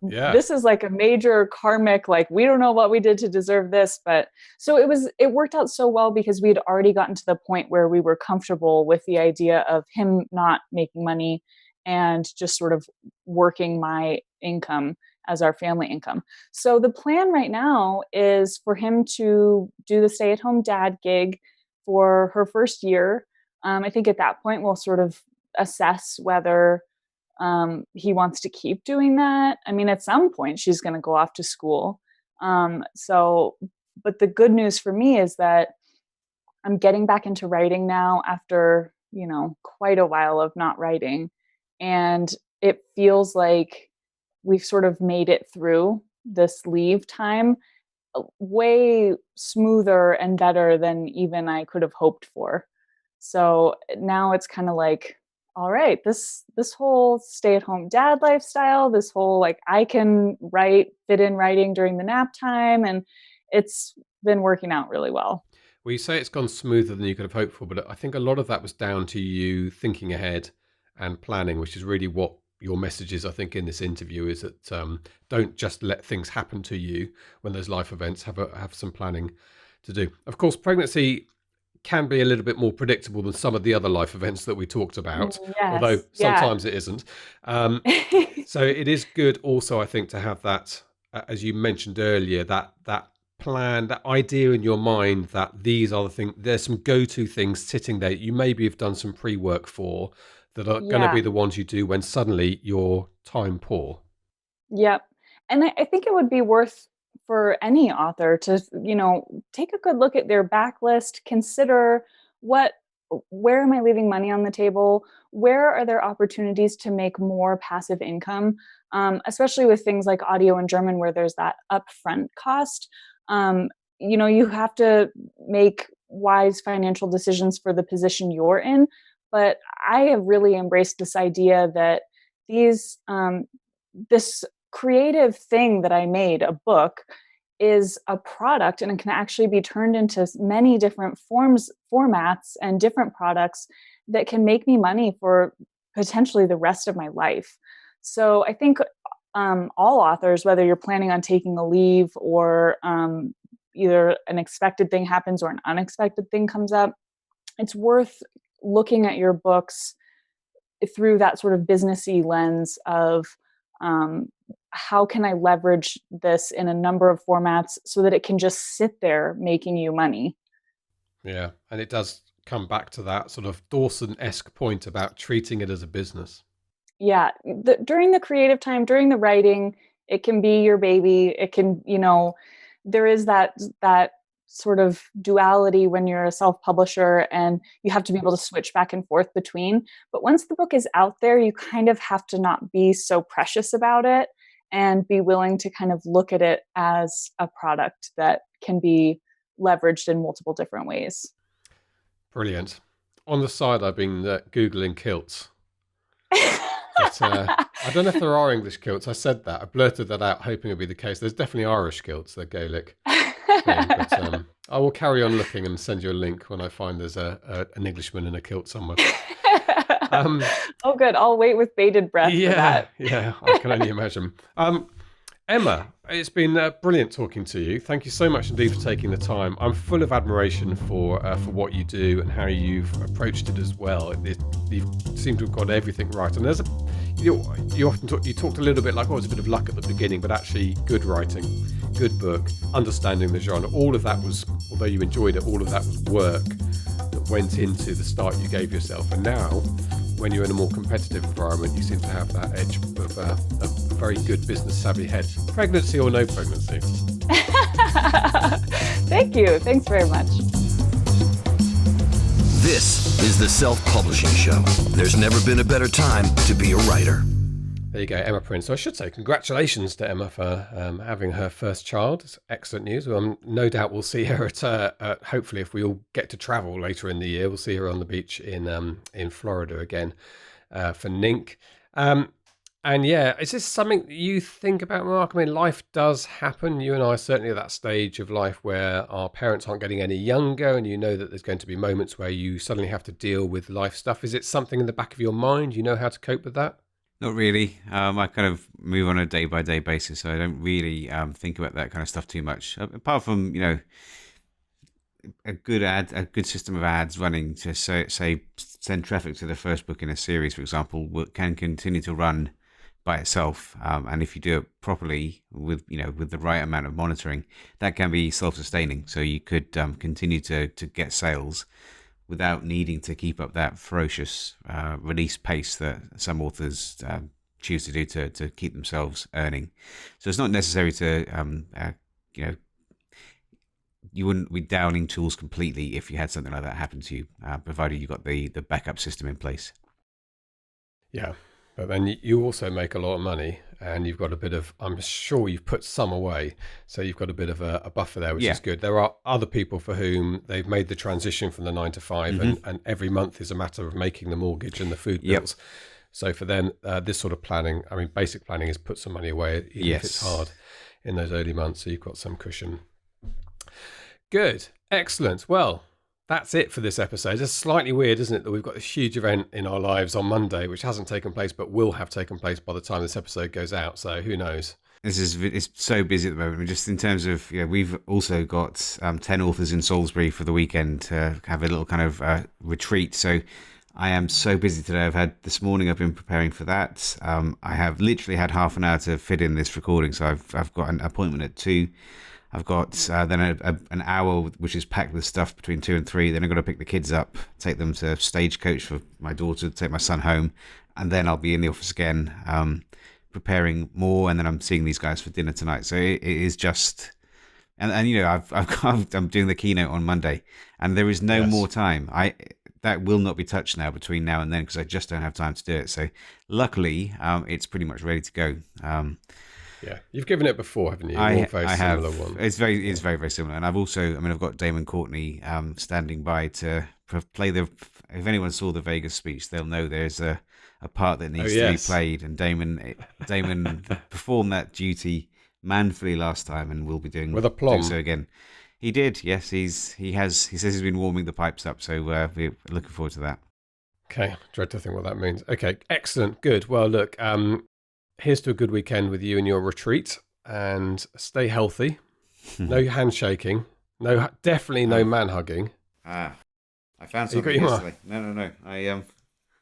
Yeah. This is like a major karmic, like, we don't know what we did to deserve this. But so it worked out so well because we had already gotten to the point where we were comfortable with the idea of him not making money and just sort of working my income as our family income. So the plan right now is for him to do the stay-at-home dad gig for her first year. I think at that point we'll sort of assess whether he wants to keep doing that. I mean, at some point she's going to go off to school. But the good news for me is that I'm getting back into writing now after, quite a while of not writing. And it feels like we've sort of made it through this leave time way smoother and better than even I could have hoped for. So now it's kind of like, all right, this whole stay-at-home dad lifestyle, this whole like I can fit in writing during the nap time, and it's been working out really well. Well, you say it's gone smoother than you could have hoped for, but I think a lot of that was down to you thinking ahead and planning, which is really what your message is, I think, in this interview, is that don't just let things happen to you when those life events. Have some planning to do. Of course, pregnancy can be a little bit more predictable than some of the other life events that we talked about, although Yes, yeah. sometimes it isn't. So it is good also, I think, to have that, as you mentioned earlier, that plan, that idea in your mind that these are the things, there's some go-to things sitting there you maybe have done some pre-work for that are going to Yeah. be the ones you do when suddenly you're time poor. Yep. And I think it would be worth for any author to, take a good look at their backlist, consider where am I leaving money on the table? Where are there opportunities to make more passive income? Especially with things like audio in German, where there's that upfront cost. You have to make wise financial decisions for the position you're in. But I have really embraced this idea that this creative thing that I made, a book, is a product and it can actually be turned into many different formats and different products that can make me money for potentially the rest of my life. So I think all authors, whether you're planning on taking a leave or either an expected thing happens or an unexpected thing comes up, it's worth looking at your books through that sort of businessy lens of How can I leverage this in a number of formats so that it can just sit there making you money? Yeah. And it does come back to that sort of Dawson-esque point about treating it as a business. Yeah. During the creative time, during the writing, it can be your baby. It can, there is that sort of duality when you're a self-publisher, and you have to be able to switch back and forth between. But once the book is out there, you kind of have to not be so precious about it and be willing to kind of look at it as a product that can be leveraged in multiple different ways. Brilliant. On the side, I've been Googling kilts. But, I don't know if there are English kilts. I said that. I blurted that out, hoping it'd be the case. There's definitely Irish kilts, they're Gaelic. But I will carry on looking and send you a link when I find there's an Englishman in a kilt somewhere. Oh, good. I'll wait with bated breath for that. Yeah, I can only imagine. Emma, it's been brilliant talking to you. Thank you so much indeed for taking the time. I'm full of admiration for what you do and how you've approached it as well. You seem to have got everything right. And there's you often talked a little bit like, oh, it was a bit of luck at the beginning, but actually good writing, good book, understanding the genre. All of that was, although you enjoyed it, all of that was work that went into the start you gave yourself. And now, when you're in a more competitive environment, you seem to have that edge of a very good business savvy head. Pregnancy or no pregnancy? Thank you. Thanks very much. This is the Self-Publishing Show. There's never been a better time to be a writer. There you go, Emma Prince. So I should say congratulations to Emma for having her first child. It's excellent news. No doubt we'll see her at hopefully, if we all get to travel later in the year, we'll see her on the beach in Florida again for Nink. And yeah, is this something you think about, Mark? I mean, life does happen. You and I are certainly at that stage of life where our parents aren't getting any younger, and you know that there's going to be moments where you suddenly have to deal with life stuff. Is it something in the back of your mind? You know how to cope with that? Not really. I kind of move on a day-by-day basis, so I don't really think about that kind of stuff too much. Apart from, a good system of ads running to say send traffic to the first book in a series, for example, can continue to run by itself. And if you do it properly with the right amount of monitoring, that can be self-sustaining. So you could continue to get sales without needing to keep up that ferocious release pace that some authors choose to do to keep themselves earning. So it's not necessary to, you wouldn't be downing tools completely if you had something like that happen to you, provided you got the backup system in place. Yeah, but then you also make a lot of money, and you've got a bit of, I'm sure you've put some away, so you've got a bit of a buffer there, which is good. There are other people for whom they've made the transition from the 9 to 5, and every month is a matter of making the mortgage and the food bills. So for them, this sort of planning, I mean, basic planning is put some money away, even if it's hard in those early months, so you've got some cushion. Good, excellent. Well, that's it for this episode. It's slightly weird, isn't it, that we've got this huge event in our lives on Monday, which hasn't taken place, but will have taken place by the time this episode goes out. So who knows? It's so busy at the moment. Just in terms of, we've also got 10 authors in Salisbury for the weekend to have a little kind of retreat. So I am so busy today. This morning I've been preparing for that. I have literally had half an hour to fit in this recording. So I've got an appointment at 2. I've got then an hour which is packed with stuff between 2 and 3. Then I've got to pick the kids up, take them to Stagecoach for my daughter, take my son home, and then I'll be in the office again preparing more. And then I'm seeing these guys for dinner tonight. So it is just, and I'm doing the keynote on Monday, and there is no more time. That will not be touched now between now and then because I just don't have time to do it. So luckily, it's pretty much ready to go. Yeah, you've given it before, haven't you? I have. One. It's very, very similar. And I've also, I've got Damon Courtney standing by to play if anyone saw the Vegas speech, they'll know there's a part that needs to be played. And Damon performed that duty manfully last time, and will be doing so again. He did, yes. He says he's been warming the pipes up, so we're looking forward to that. Okay, dread to think what that means. Okay, excellent, good. Well, look, here's to a good weekend with you and your retreat, and stay healthy. No handshaking. Definitely no man hugging. I found something yesterday. No.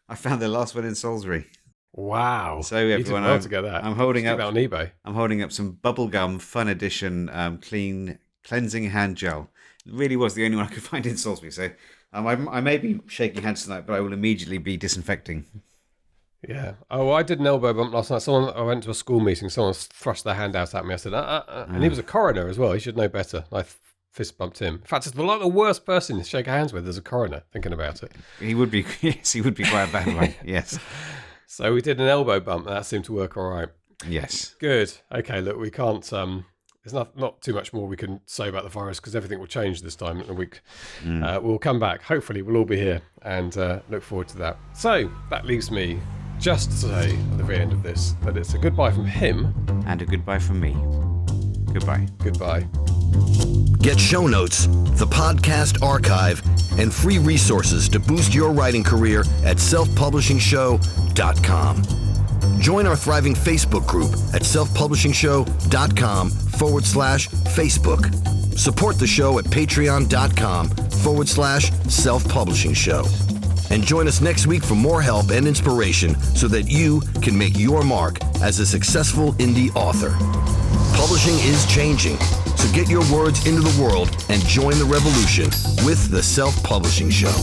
I found the last one in Salisbury. Wow. So you everyone, did well to get that. I'm holding Just up on eBay. I'm holding up some Bubblegum Fun Edition cleansing hand gel. It really was the only one I could find in Salisbury. So I may be shaking hands tonight, but I will immediately be disinfecting. Yeah. Oh, I did an elbow bump last night. I went to a school meeting. Someone thrust their hand out at me. I said, and he was a coroner as well. He should know better. I fist bumped him. In fact, it's like the worst person to shake hands with as a coroner, thinking about it. He would be, yes, he would be quite a bad one. Yes. So we did an elbow bump, and that seemed to work all right. Yes. Good. Okay, look, we can't... there's not too much more we can say about the virus because everything will change this time in a week. We'll come back. Hopefully, we'll all be here and look forward to that. So that leaves me just to say at the very end of this that it's a goodbye from him. And a goodbye from me. Goodbye. Goodbye. Get show notes, the podcast archive, and free resources to boost your writing career at selfpublishingshow.com. Join our thriving Facebook group at selfpublishingshow.com/Facebook. Support the show at patreon.com/selfpublishingshow. And join us next week for more help and inspiration so that you can make your mark as a successful indie author. Publishing is changing, so get your words into the world and join the revolution with the Self-Publishing Show.